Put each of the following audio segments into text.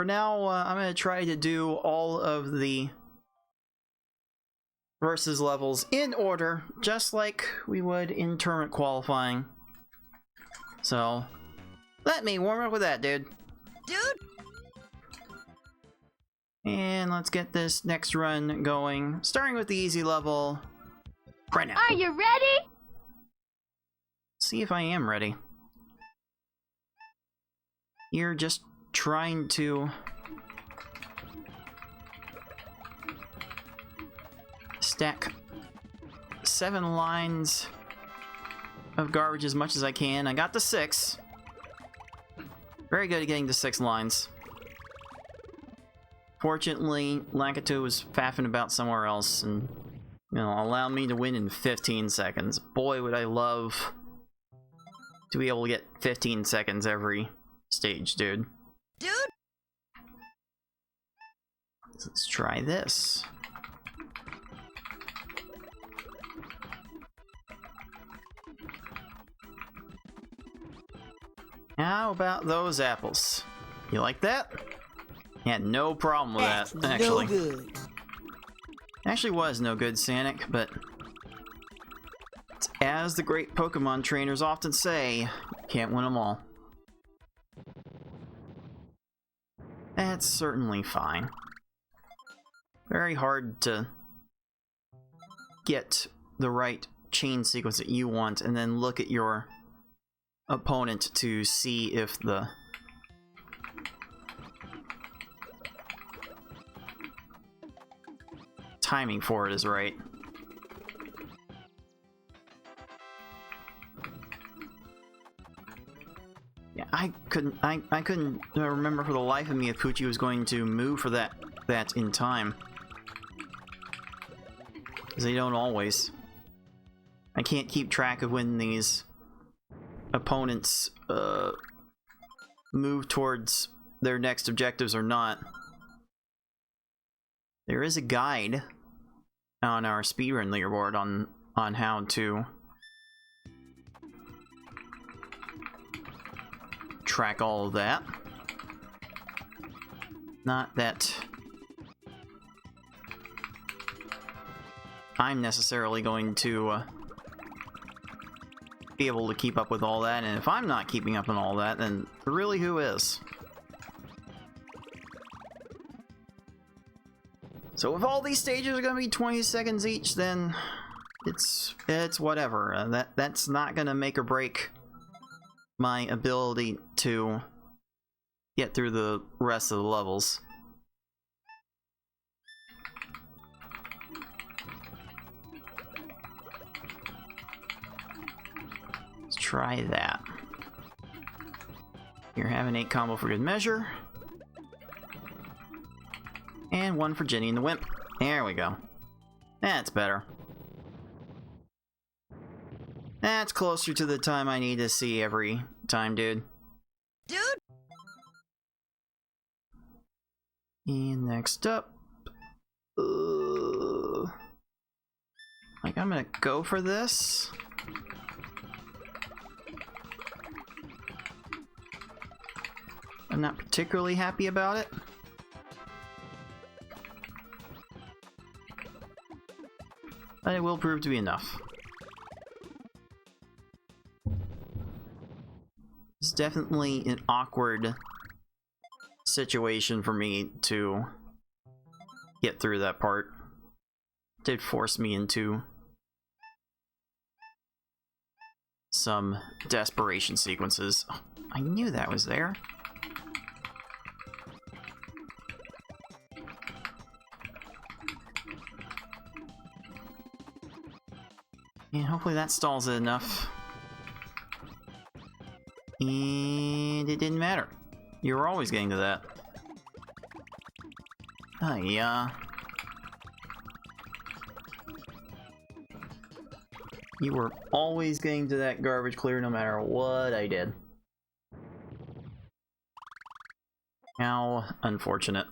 for now, I'm going to try to do all of the versus levels in order, just like we would in tournament qualifying. So, let me warm up with that, dude. And let's get this next run going, starting with the easy level right now. Are you ready? See if I am ready. You're just trying to stack 7 lines of garbage as much as I can. I got the 6. Very good at getting the 6 lines. Fortunately, Lakitu was faffing about somewhere else and, you know, allowed me to win in 15 seconds. Boy, would I love to be able to get 15 seconds every stage, dude. Let's try this. How about those apples? You like that? Yeah, no problem with that, actually. No good. Actually was no good, Sanic, but as the great Pokemon trainers often say, you can't win them all. That's certainly fine. Very hard to get the right chain sequence that you want and then look at your opponent to see if the timing for it is right. Yeah, I couldn't remember for the life of me if Poochie was going to move for that in time. Because they don't always. I can't keep track of when these opponents move towards their next objectives or not. There is a guide on our speedrun leaderboard on how to track all of that. Not that I'm necessarily going to be able to keep up with all that, and if I'm not keeping up on all that, then really who is? So if all these stages are going to be 20 seconds each, then it's whatever. That's not going to make or break my ability to get through the rest of the levels. Let's try that. Here, have an 8 combo for good measure. And 1 for Jenny and the Wimp. There we go. That's better. That's closer to the time I need to see every time, dude. And next up... like, I'm gonna go for this. I'm not particularly happy about it. But it will prove to be enough. It's definitely an awkward situation for me to get through that part. It did force me into some desperation sequences. Oh, I knew that was there. And hopefully that stalls it enough. And it didn't matter. You were always getting to that. Yeah. You were always getting to that garbage clear no matter what I did. How unfortunate.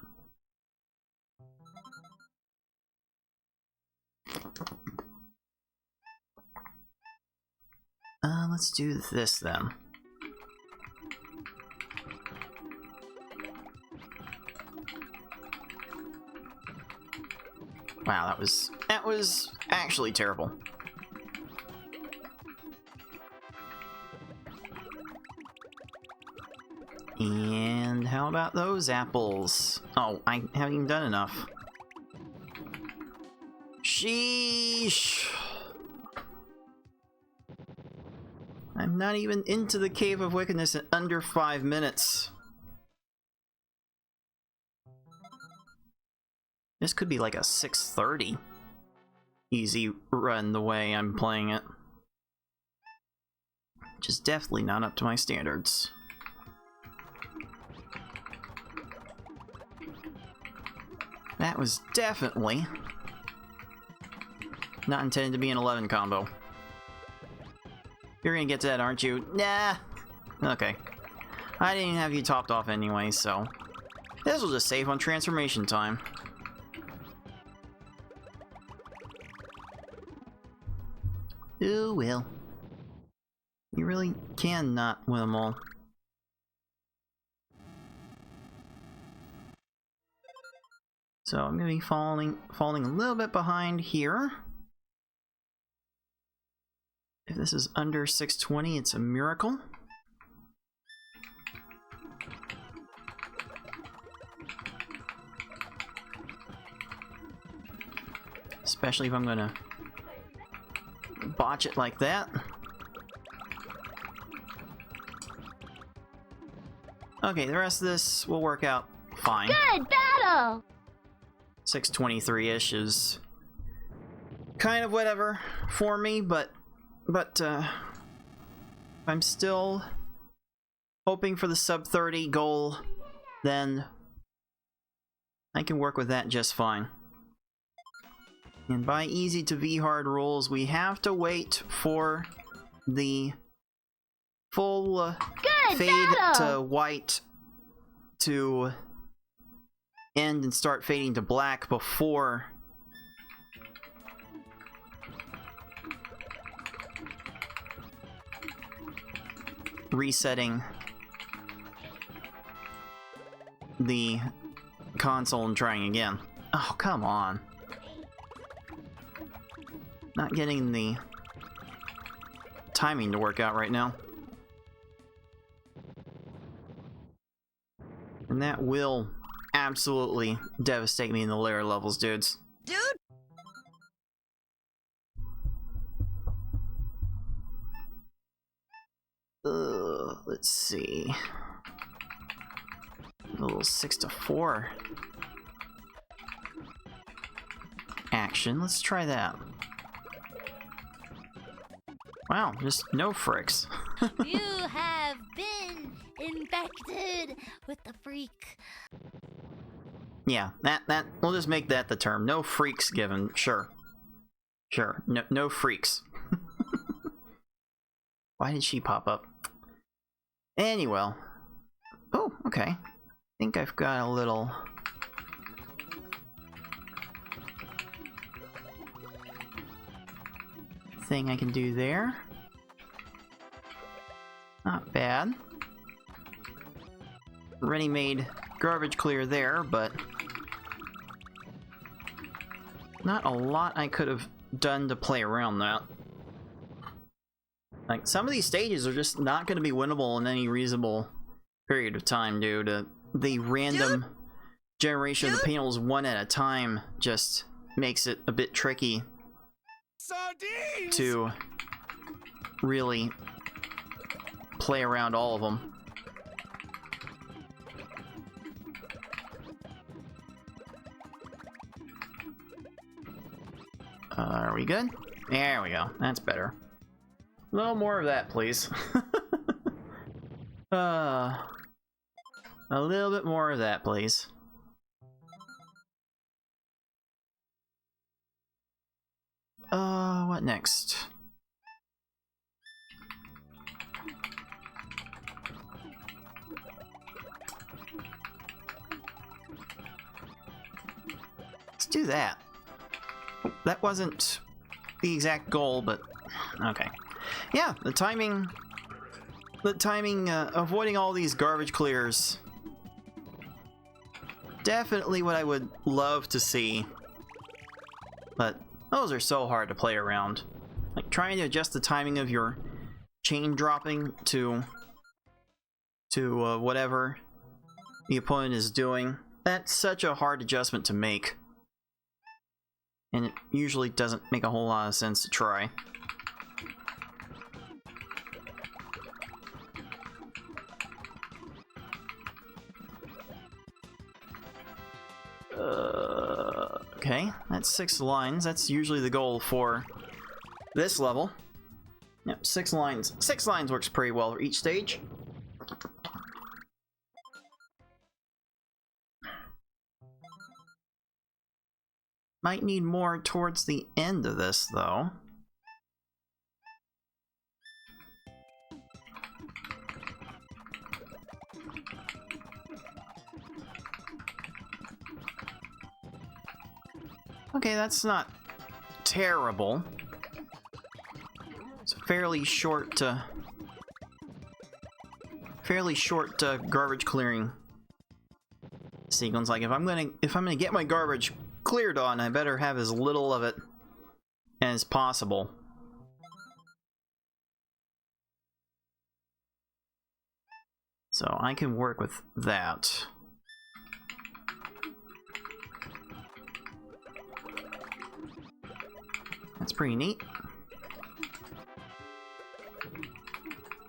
Let's do this then. Wow, that was actually terrible. And how about those apples? Oh, I haven't even done enough. Sheesh. I'm not even into the Cave of Wickedness in under 5 minutes. This could be like a 6:30 easy run the way I'm playing it. Which is definitely not up to my standards. That was definitely not intended to be an 11 combo. You're gonna get to that, aren't you? Nah. Okay. I didn't have you topped off anyway, so this will just save on transformation time. Oh well. You really can not win them all. So I'm gonna be falling a little bit behind here. If this is under 620, it's a miracle. Especially if I'm gonna botch it like that. Okay, the rest of this will work out fine. Good battle! 623-ish is kind of whatever for me, but I'm still hoping for the sub 30 goal, then I can work with that just fine. And by easy to V hard rules, we have to wait for the full fade to white to end and start fading to black before resetting the console and trying again. Oh, come on. Not getting the timing to work out right now. And that will absolutely devastate me in the layer levels, dudes. Dude! Let's see. A little 6-4 action. Let's try that. Wow, just no fricks. You have been infected with the freak. Yeah, that we'll just make that the term. No freaks given. Sure. Sure. No freaks. Why did she pop up? Anyway. Oh, okay. I think I've got a little thing I can do there. Not bad. Ready-made garbage clear there, but not a lot I could have done to play around that. Like, some of these stages are just not going to be winnable in any reasonable period of time due to the random generation of the panels one at a time. Just makes it a bit tricky to really play around all of them. Are we good? There we go. That's better. A little more of that, please. A little bit more of that, please. What next? Let's do that. That wasn't the exact goal, but okay. Yeah, the timing, avoiding all these garbage clears. Definitely what I would love to see but those are so hard to play around. Like trying to adjust the timing of your chain dropping to whatever the opponent is doing. That's such a hard adjustment to make. And it usually doesn't make a whole lot of sense to try. Okay, that's 6 lines. That's usually the goal for this level. Yep, 6 lines. 6 lines works pretty well for each stage. Might need more towards the end of this, though. Okay, that's not terrible. It's a fairly short garbage clearing sequence. Like if I'm gonna get my garbage cleared on, I better have as little of it as possible. So I can work with that. That's pretty neat.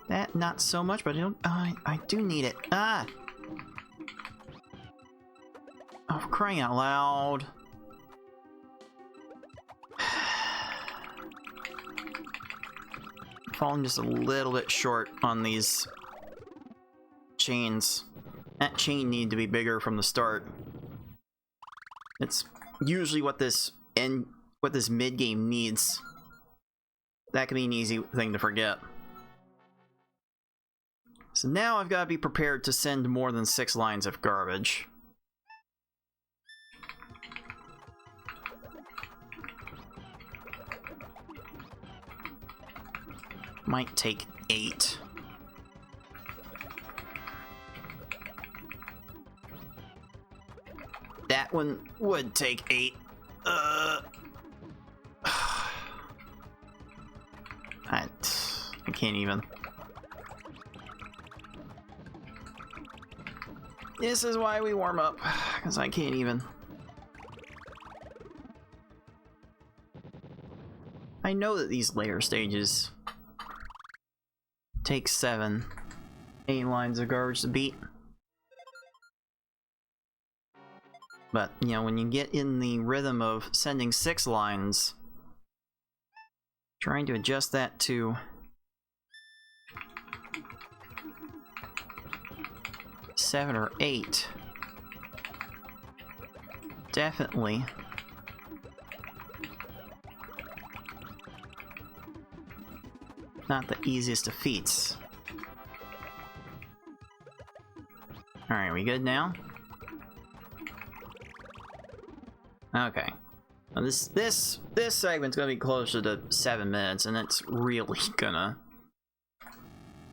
That, not so much, but I do need it. Ah! Oh, for crying out loud. Falling just a little bit short on these chains. That chain needed to be bigger from the start. It's usually what this mid-game needs. That can be an easy thing to forget. So now I've got to be prepared to send more than 6 lines of garbage. Might take 8. That one would take 8. I can't even. This is why we warm up, because I can't even. I know that these later stages take 7, 8 lines of garbage to beat. But, you know, when you get in the rhythm of sending 6 lines, trying to adjust that to 7 or 8, definitely not the easiest of feats. Alright, we good now? Okay. Now this segment's gonna be closer to 7 minutes, and it's really gonna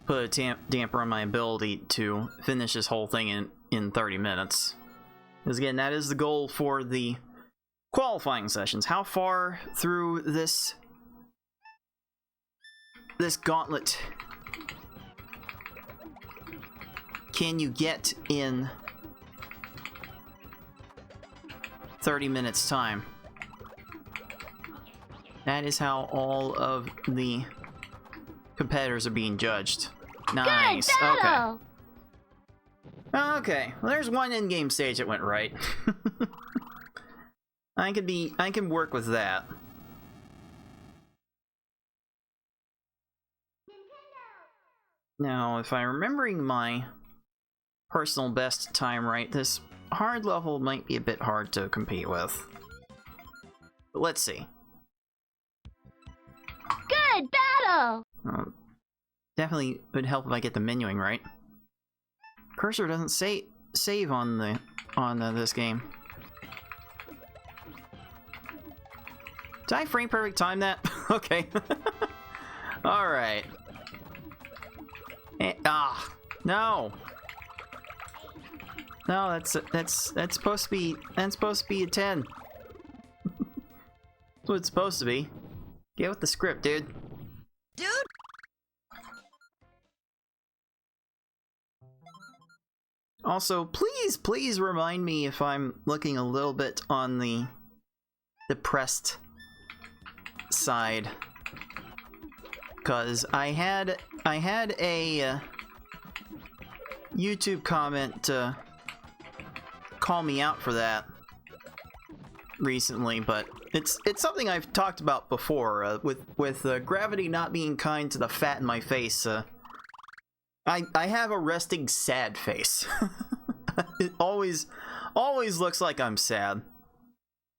put a damper on my ability to finish this whole thing in 30 minutes. Because again, that is the goal for the qualifying sessions. How far through this gauntlet can you get in 30 minutes time? That is how all of the competitors are being judged. Nice. Okay. Okay. Well, there's one in-game stage that went right. I can work with that. Now, if I'm remembering my personal best time right, this hard level might be a bit hard to compete with. But let's see. Good battle! Definitely would help if I get the menuing right. Cursor doesn't save on this game. Did I frame perfect time that? Okay. All right. No. No, that's supposed to be a 10. That's what it's supposed to be. Get with the script, dude. Dude! Also, please remind me if I'm looking a little bit on the depressed side. Cause I had a YouTube comment call me out for that recently, but it's something I've talked about before. With gravity not being kind to the fat in my face, I have a resting sad face. It always looks like I'm sad,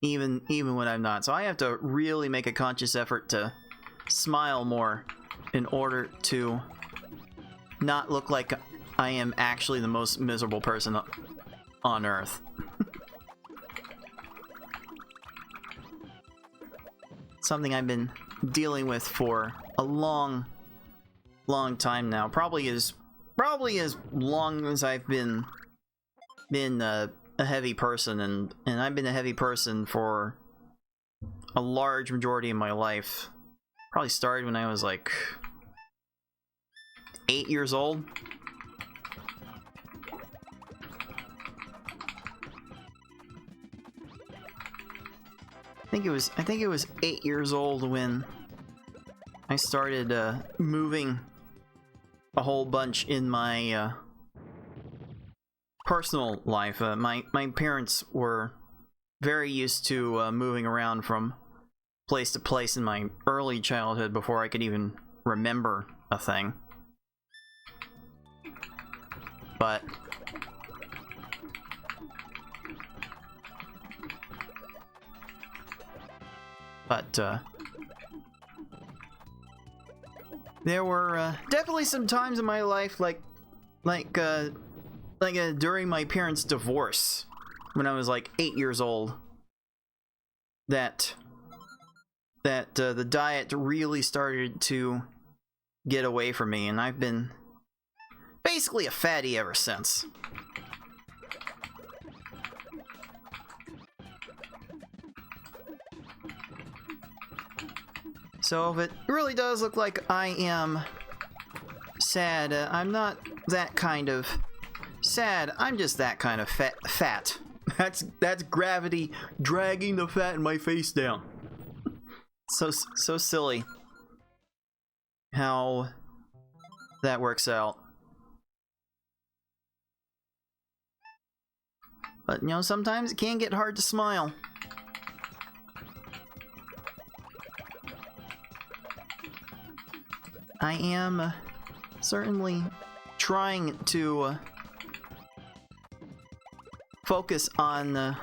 even when I'm not. So I have to really make a conscious effort to smile more in order to not look like I am actually the most miserable person on Earth. Something I've been dealing with for a long time now. Probably as long as I've been a heavy person, and I've been a heavy person for a large majority of my life. Probably started when I was like 8 years old. I think it was 8 years old when I started moving a whole bunch in my personal life. My parents were very used to moving around from place to place in my early childhood before I could even remember a thing. But there were definitely some times in my life, like during my parents' divorce, when I was like 8 years old, that the diet really started to get away from me, and I've been basically a fatty ever since. So if it really does look like I am sad, I'm not that kind of sad. I'm just that kind of fat. That's gravity dragging the fat in my face down. So silly how that works out. But, you know, sometimes it can get hard to smile. I am certainly trying to focus on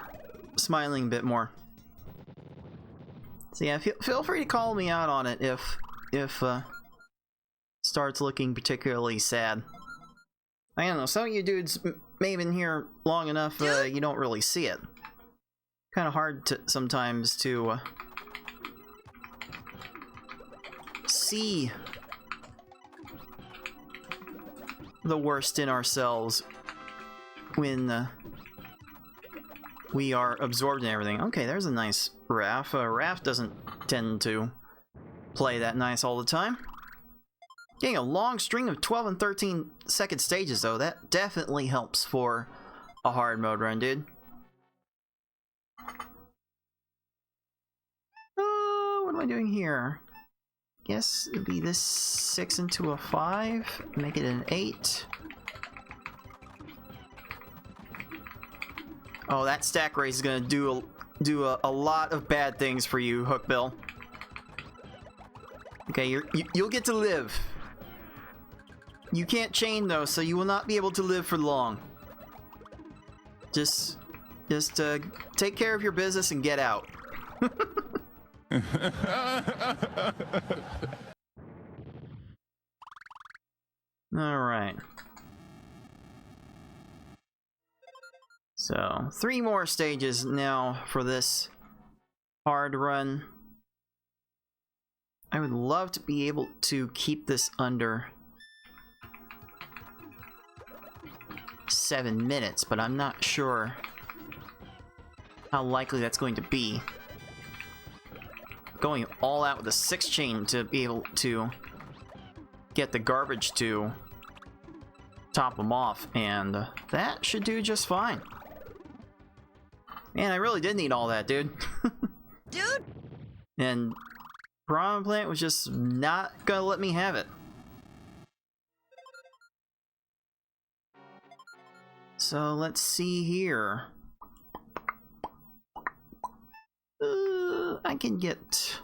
smiling a bit more. So yeah, feel free to call me out on it if starts looking particularly sad. I don't know, some of you dudes may have been here long enough you don't really see it. Kind of hard to sometimes to see the worst in ourselves when we are absorbed in everything. Okay, there's a nice Raph. Raph doesn't tend to play that nice all the time. Getting a long string of 12 and 13 second stages, though, that definitely helps for a hard mode run, dude. What am I doing here? Guess it'd be this 6 into a 5, make it an 8. Oh, that stack race is gonna do a lot of bad things for you, Hookbill. Okay, you'll get to live. You can't chain though, so you will not be able to live for long. Just take care of your business and get out. Alright. So, 3 more stages now for this hard run. I would love to be able to keep this under 7 minutes, but I'm not sure how likely that's going to be. going all out with the 6 chain to be able to get the garbage to top them off, and that should do just fine. Man, I really did need all that, dude. Dude! And Piranha Plant was just not gonna let me have it. So let's see here. I can get...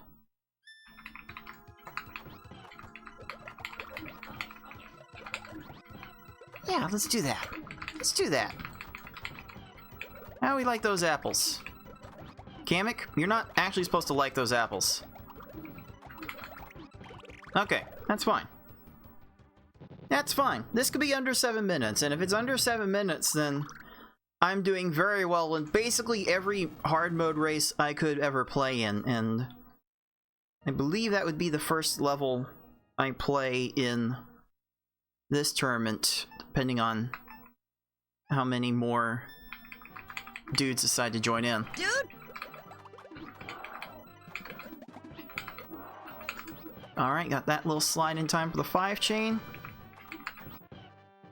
Yeah, let's do that. Let's do that. How do we like those apples? Kamek, you're not actually supposed to like those apples. Okay, that's fine. That's fine. This could be under 7 minutes, and if it's under 7 minutes, then I'm doing very well in basically every hard mode race I could ever play in, and I believe that would be the first level I play in this tournament, depending on how many more dudes decide to join in. Dude! Alright, got that little slide in time for the 5 chain.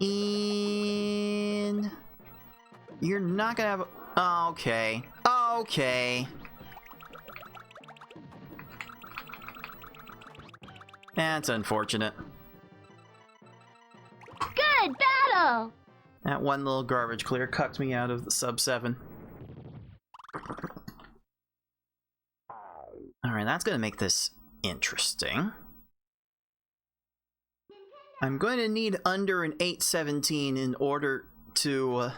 And... You're not gonna have a... Oh, okay. Okay. That's unfortunate. Good battle! That one little garbage clear cucked me out of the sub 7. Alright, that's gonna make this interesting. I'm going to need under an 817 in order to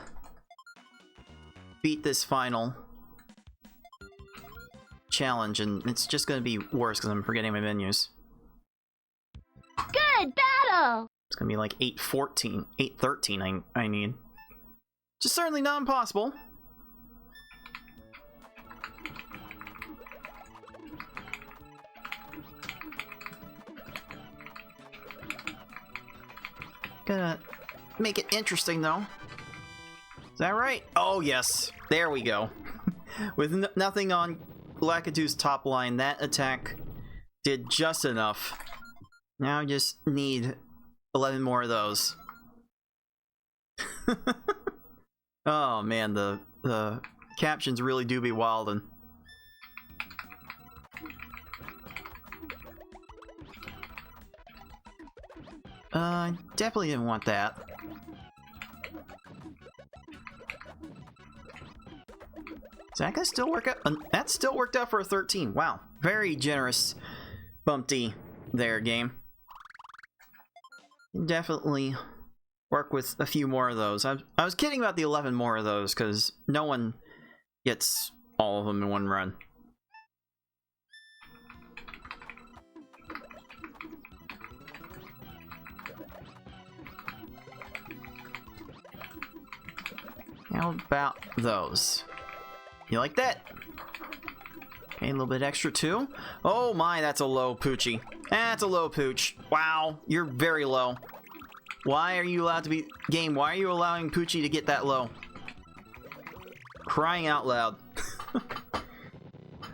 beat this final challenge, and it's just going to be worse because I'm forgetting my menus. Good battle! It's going to be like 814, 813 I need. Which is certainly not impossible. Gonna make it interesting though. Is that right? Oh yes, there we go. With nothing on Lakitu's top line, that attack did just enough. Now I just need 11 more of those. Oh man, the captions really do be wildin'. Definitely didn't want that. Is that gonna still work out? That still worked out for a 13. Wow. Very generous Bumpty there, game. Definitely work with a few more of those. I was kidding about the 11 more of those, because no one gets all of them in one run. How about those? You like that? Okay, a little bit extra too. Oh my, that's a low Poochie. That's a low Pooch. Wow, you're very low. Why are you allowed to be... Game, why are you allowing Poochie to get that low? Crying out loud.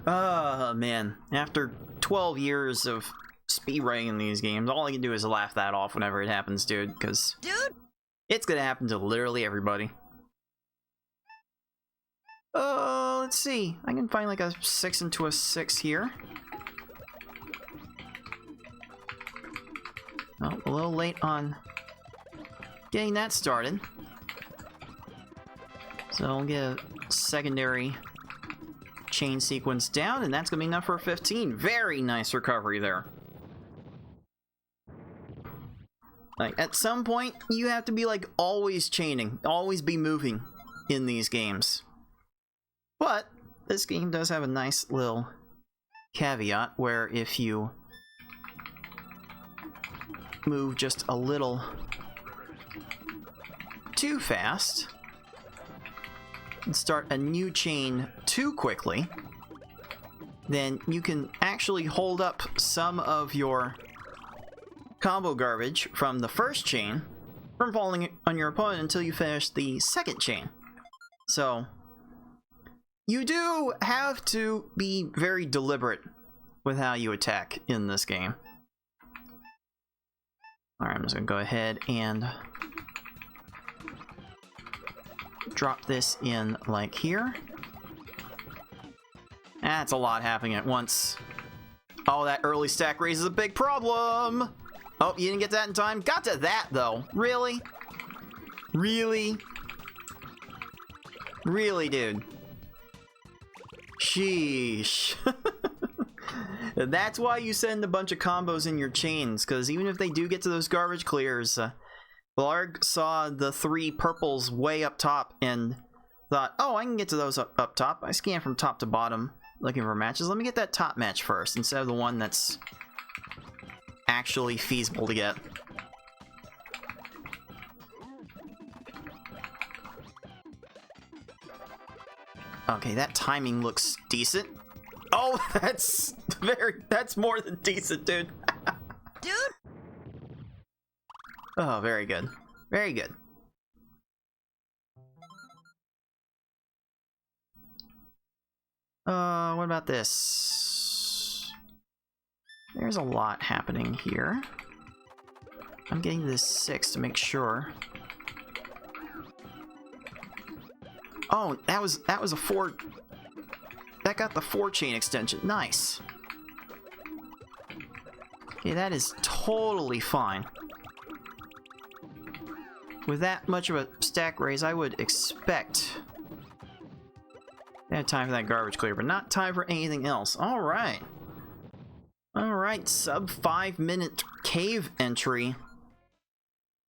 Oh man, after 12 years of speedrunning these games, all I can do is laugh that off whenever it happens, dude, because... Dude! It's gonna happen to literally everybody. Let's see. I can find like a 6 into a 6 here. Oh, a little late on getting that started. So I'll get a secondary chain sequence down, and that's gonna be enough for a 15. Very nice recovery there. Like, at some point, you have to be like always chaining, always be moving in these games. But this game does have a nice little caveat where if you move just a little too fast and start a new chain too quickly, then you can actually hold up some of your combo garbage from the first chain from falling on your opponent until you finish the second chain. So you do have to be very deliberate with how you attack in this game. Alright, I'm just gonna go ahead and drop this in like here. That's a lot happening at once. Oh, that early stack raise is a big problem! Oh, you didn't get that in time? Got to that, though. Really? Really? Really, dude? Sheesh. That's why you send a bunch of combos in your chains, because even if they do get to those garbage clears, Blarg saw the 3 purples way up top and thought, oh, I can get to those up top. I scan from top to bottom looking for matches. Let me get that top match first instead of the one that's actually feasible to get. Okay, that timing looks decent. Oh, that's more than decent, dude. Dude! Oh, very good. Very good. What about this? There's a lot happening here. I'm getting this 6 to make sure. Oh, that was a 4. That got the 4 chain extension. Nice. Okay, that is totally fine. With that much of a stack raise, I would expect I had time for that garbage clear, but not time for anything else. Alright. Alright, sub 5-minute cave entry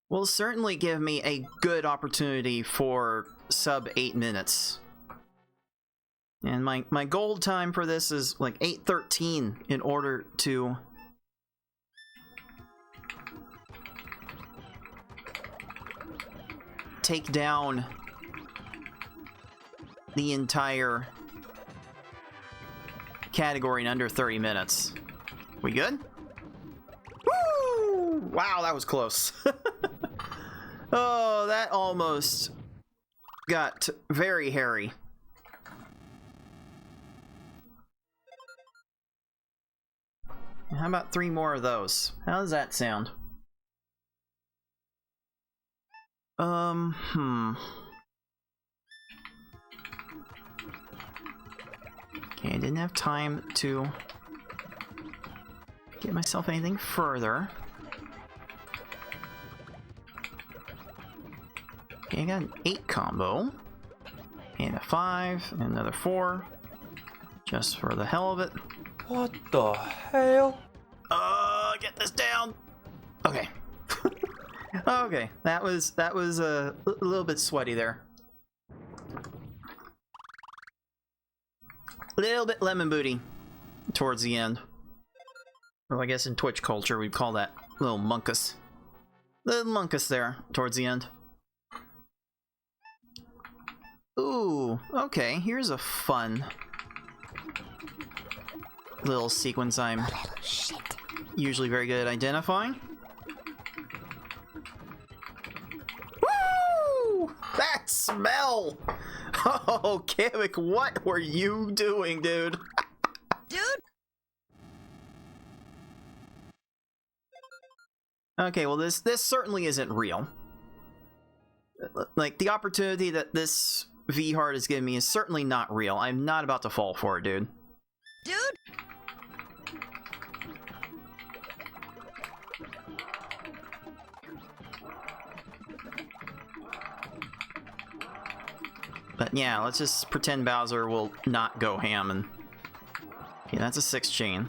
will certainly give me a good opportunity for sub 8 minutes. And my goal time for this is like 8:13 in order to take down the entire category in under 30 minutes. We good? Woo! Wow, that was close. Oh, that almost got very hairy. How about 3 more of those? How does that sound? Okay, I didn't have time to get myself anything further. Okay, I got an 8 combo. And a 5, and another 4. Just for the hell of it. What the hell? Get this down! Okay. Okay, that was a little bit sweaty there. A little bit lemon booty towards the end. Well, I guess in Twitch culture we'd call that little munkus. Little munkus there towards the end. Ooh, okay, here's a fun little sequence I'm usually very good at identifying. Woo! That smell! Oh, Kamek, what were you doing, dude? Dude! Okay, well this certainly isn't real. Like, the opportunity that this V-Heart is giving me is certainly not real. I'm not about to fall for it, dude. Dude! But yeah, let's just pretend Bowser will not go ham and... Okay, that's a 6 chain.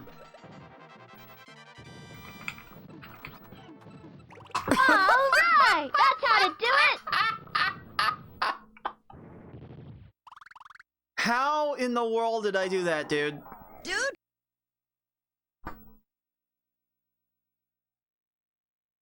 Alright! That's how to do it! How in the world did I do that, dude? Dude!